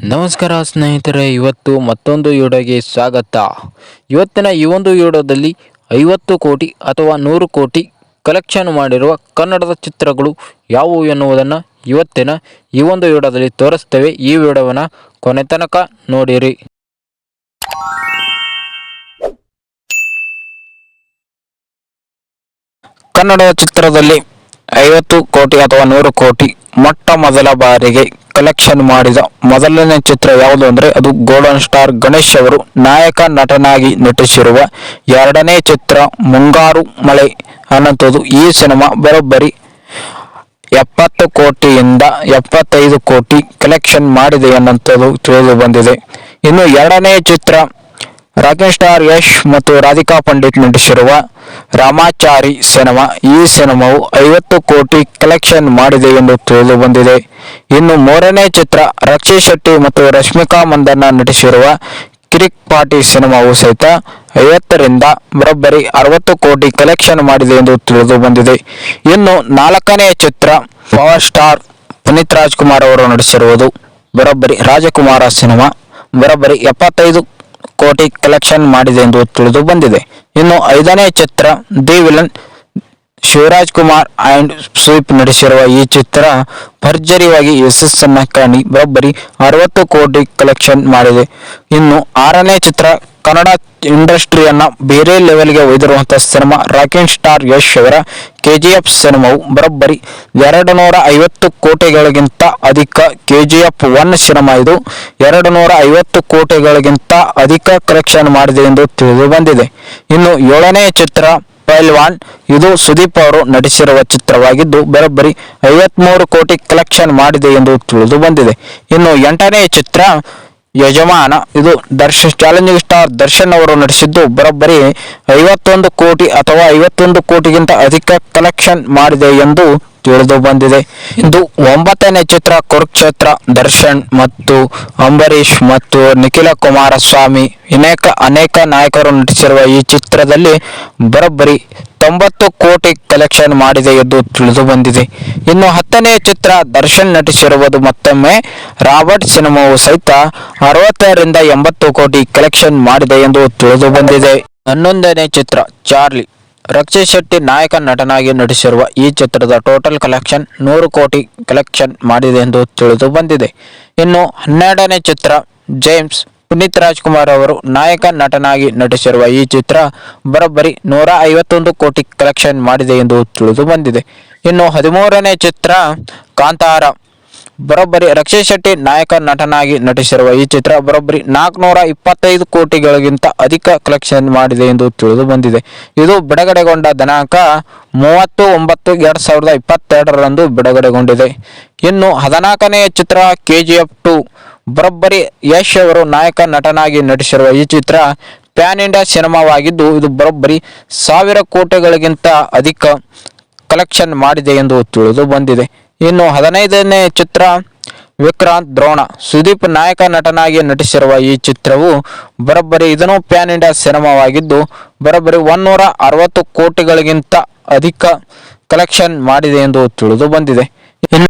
ನಮಸ್ಕಾರ ಸ್ನೇಹಿತರೆ, ಇವತ್ತು ಮತ್ತೊಂದು ವಿಡಿಯೋಗೆ ಸ್ವಾಗತ. ಇವತ್ತಿನ ಈ ಒಂದು ವಿಡಿಯೋದಲ್ಲಿ 50 ಕೋಟಿ ಅಥವಾ 100 ಕೋಟಿ ಕಲೆಕ್ಷನ್ ಮಾಡಿರುವ ಕನ್ನಡದ ಚಿತ್ರಗಳು ಯಾವುವು ಎನ್ನುವುದನ್ನು ಇವತ್ತಿನ ಈ ಒಂದು ವಿಡಿಯೋದಲ್ಲಿ ತೋರಿಸ್ತೇವೆ. ಈ ವಿಡಿಯೋವನ್ನು ಕೊನೆ ತನಕ ನೋಡಿರಿ. ಕನ್ನಡದ ಚಿತ್ರದಲ್ಲಿ 50 ಕೋಟಿ ಅಥವಾ 100 ಕೋಟಿ ಮೊಟ್ಟ ಮೊದಲ ಬಾರಿಗೆ ಕಲೆಕ್ಷನ್ ಮಾಡಿದ ಮೊದಲನೇ ಚಿತ್ರ ಯಾವುದು ಅಂದರೆ ಅದು ಗೋಲ್ಡನ್ ಸ್ಟಾರ್ ಗಣೇಶ್ ಅವರು ನಾಯಕ ನಟನಾಗಿ ನಟಿಸಿರುವ ಎರಡನೇ ಚಿತ್ರ ಮುಂಗಾರು ಮಳೆ ಅನ್ನುವಂಥದ್ದು. ಈ ಸಿನಿಮಾ ಬರೋಬ್ಬರಿ 70 ಕೋಟಿಯಿಂದ 75 ಕೋಟಿ ಕಲೆಕ್ಷನ್ ಮಾಡಿದೆ ಅನ್ನುವಂಥದ್ದು ತಿಳಿದು ಬಂದಿದೆ. ಇನ್ನು ಎರಡನೇ ಚಿತ್ರ ರಾಕಿಂಗ್ ಸ್ಟಾರ್ ಯಶ್ ಮತ್ತು ರಾಧಿಕಾ ಪಂಡಿತ್ ನಟಿಸಿರುವ ರಾಮಾಚಾರಿ ಸಿನಿಮಾ. ಈ ಸಿನಿಮಾವು 50 ಕೋಟಿ ಕಲೆಕ್ಷನ್ ಮಾಡಿದೆ ಎಂದು ತಿಳಿದು ಬಂದಿದೆ. ಇನ್ನು ಮೂರನೇ ಚಿತ್ರ ರಕ್ಷಿತ್ ಶೆಟ್ಟಿ ಮತ್ತು ರಶ್ಮಿಕಾ ಮಂದಣ್ಣ ನಟಿಸಿರುವ ಕಿರಿಕ್ ಪಾರ್ಟಿ ಸಿನಿಮಾವು ಸಹಿತ 50ರಿಂದ ಬರೋಬ್ಬರಿ 60 ಕೋಟಿ ಕಲೆಕ್ಷನ್ ಮಾಡಿದೆ ಎಂದು ತಿಳಿದು ಬಂದಿದೆ. ಇನ್ನು ನಾಲ್ಕನೇ ಚಿತ್ರ ಪವರ್ ಸ್ಟಾರ್ ಪುನೀತ್ ರಾಜ್ಕುಮಾರ್ ಅವರು ನಟಿಸಿರುವುದು ಬರೋಬ್ಬರಿ ರಾಜಕುಮಾರ ಸಿನಿಮಾ ಬರೋಬ್ಬರಿ 75 ಕೋಟಿ ಕಲೆಕ್ಷನ್ ಮಾಡಿದೆ ಎಂದು ತಿಳಿದು ಬಂದಿದೆ. ಇನ್ನು ಐದನೇ ಚಿತ್ರ the villain Shivaraj Kumar and ಸ್ವೀಪ್ ನಟಿಸಿರುವ ಈ ಚಿತ್ರ ಭರ್ಜರಿಯಾಗಿ ಯಶಸ್ಸನ್ನು ಕಾಣಿ ಬರೋಬ್ಬರಿ 60 ಕೋಟಿ ಕಲೆಕ್ಷನ್ ಮಾಡಿದೆ. ಇನ್ನು ಆರನೇ ಚಿತ್ರ ಕನ್ನಡ ಇಂಡಸ್ಟ್ರಿಯನ್ನ ಬೇರೆ ಲೆವೆಲ್ಗೆ ಒಯ್ದಿರುವಂತಹ ಸಿನಿಮಾ ರಾಕಿಂಗ್ ಸ್ಟಾರ್ ಯಶ್ ಅವರ KGF ಸಿನಿಮಾವು ಬರೋಬ್ಬರಿ 250 ಕೋಟಿಗಳಿಗಿಂತ ಅಧಿಕ KGF 1 ಸಿನಿಮಾ ಇದು 250 ಕೋಟಿಗಳಿಗಿಂತ ಅಧಿಕ ಕಲೆಕ್ಷನ್ ಮಾಡಿದೆ ಎಂದು ತಿಳಿದು ಬಂದಿದೆ. ಇನ್ನು ಏಳನೇ ಚಿತ್ರ ಪೈಲ್ವಾನ್, ಇದು ಸುದೀಪ್ ಅವರು ನಟಿಸಿರುವ ಚಿತ್ರವಾಗಿದ್ದು ಬರೋಬ್ಬರಿ 53 ಕೋಟಿ ಕಲೆಕ್ಷನ್ ಮಾಡಿದೆ ಎಂದು ತಿಳಿದು ಬಂದಿದೆ. ಇನ್ನು ಎಂಟನೇ ಚಿತ್ರ ಯಜಮಾನ, ಇದು ಚಾಲೆಂಜಿಂಗ್ ಸ್ಟಾರ್ ದರ್ಶನ್ ಅವರು ನಟಿಸಿದ್ದು ಬರೋಬ್ಬರಿ 51 ಕೋಟಿ ಅಥವಾ 51 ಕೋಟಿಗಿಂತ ಅಧಿಕ ಕಲೆಕ್ಷನ್ ಮಾಡಿದೆ ಎಂದು ತಿಳಿದು ಬಂದಿದೆ. ಇದು ಒಂಬತ್ತನೇ ಚಿತ್ರ ಕುರುಕ್ಷೇತ್ರ, ದರ್ಶನ್ ಮತ್ತು ಅಂಬರೀಷ್ ಮತ್ತು ನಿಖಿಲ ಕುಮಾರಸ್ವಾಮಿ ಅನೇಕ ನಾಯಕರು ನಟಿಸಿರುವ ಈ ಚಿತ್ರದಲ್ಲಿ ಬರೋಬ್ಬರಿ 90 ಕೋಟಿ ಕಲೆಕ್ಷನ್ ಮಾಡಿದೆ ಎಂದು ತಿಳಿದು ಬಂದಿದೆ. ಇನ್ನು ಹತ್ತನೇ ಚಿತ್ರ ದರ್ಶನ್ ನಟಿಸಿರುವುದು ಮತ್ತೊಮ್ಮೆ ರಾಬರ್ಟ್ ಸಿನಿಮಾವು ಸಹಿತ 60ರಿಂದ 80 ಕೋಟಿ ಕಲೆಕ್ಷನ್ ಮಾಡಿದೆ ಎಂದು ತಿಳಿದು ಬಂದಿದೆ. 11ನೇ ಚಿತ್ರ ಚಾರ್ಲಿ, ರಕ್ಷಿತ್ ಶೆಟ್ಟಿ ನಾಯಕ ನಟನಾಗಿ ನಟಿಸಿರುವ ಈ ಚಿತ್ರದ ಟೋಟಲ್ ಕಲೆಕ್ಷನ್ 100 ಕೋಟಿ ಕಲೆಕ್ಷನ್ ಮಾಡಿದೆ ಎಂದು ತಿಳಿದು ಬಂದಿದೆ. ಇನ್ನು 12ನೇ ಚಿತ್ರ ಜೇಮ್ಸ್, ಪುನೀತ್ ರಾಜ್ಕುಮಾರ್ ಅವರು ನಾಯಕ ನಟನಾಗಿ ನಟಿಸಿರುವ ಈ ಚಿತ್ರ ಬರೋಬ್ಬರಿ 151 ಕೋಟಿ ಕಲೆಕ್ಷನ್ ಮಾಡಿದೆ ಎಂದು ತಿಳಿದು ಬಂದಿದೆ. ಇನ್ನು 13ನೇ ಚಿತ್ರ ಕಾಂತಾರ, ಬರೋಬ್ಬರಿ ರಕ್ಷಿತ್ ಶೆಟ್ಟಿ ನಾಯಕ ನಟನಾಗಿ ನಟಿಸಿರುವ ಈ ಚಿತ್ರ ಬರೋಬ್ಬರಿ 425 ಕೋಟಿಗಳಿಗಿಂತ ಅಧಿಕ ಕಲೆಕ್ಷನ್ ಮಾಡಿದೆ ಎಂದು ತಿಳಿದು ಬಂದಿದೆ. ಇದು ಬಿಡುಗಡೆಗೊಂಡ ದಿನಾಂಕ 30/9/2022ರಂದು ಬಿಡುಗಡೆಗೊಂಡಿದೆ. ಇನ್ನು 14ನೇ ಚಿತ್ರ KGF 2, ಬರೋಬ್ಬರಿ ಯಶ್ ಅವರು ನಾಯಕ ನಟನಾಗಿ ನಟಿಸಿರುವ ಈ ಚಿತ್ರ ಪ್ಯಾನ್ ಇಂಡಿಯಾ ಸಿನಿಮಾವಾಗಿದ್ದು ಇದು ಬರೋಬ್ಬರಿ 1000 ಕೋಟಿಗಳಿಗಿಂತ ಅಧಿಕ ಕಲೆಕ್ಷನ್ ಮಾಡಿದೆ ಎಂದು ತಿಳಿದು ಬಂದಿದೆ. ಇನ್ನು 15ನೇ ಚಿತ್ರ ವಿಕ್ರಾಂತ್ ದ್ರೋಣ, ಸುದೀಪ್ ನಾಯಕ ನಟನಾಗಿ ನಟಿಸಿರುವ ಈ ಚಿತ್ರವು ಬರೋಬ್ಬರಿ ಇದನ್ನು ಪ್ಯಾನ್ ಇಂಡಿಯಾ ಸಿನಿಮಾವಾಗಿದ್ದು ಬರೋಬ್ಬರಿ 160 ಕೋಟಿಗಳಿಗಿಂತ ಅಧಿಕ ಕಲೆಕ್ಷನ್ ಮಾಡಿದೆ ಎಂದು ತಿಳಿದು ಬಂದಿದೆ. ಇನ್ನು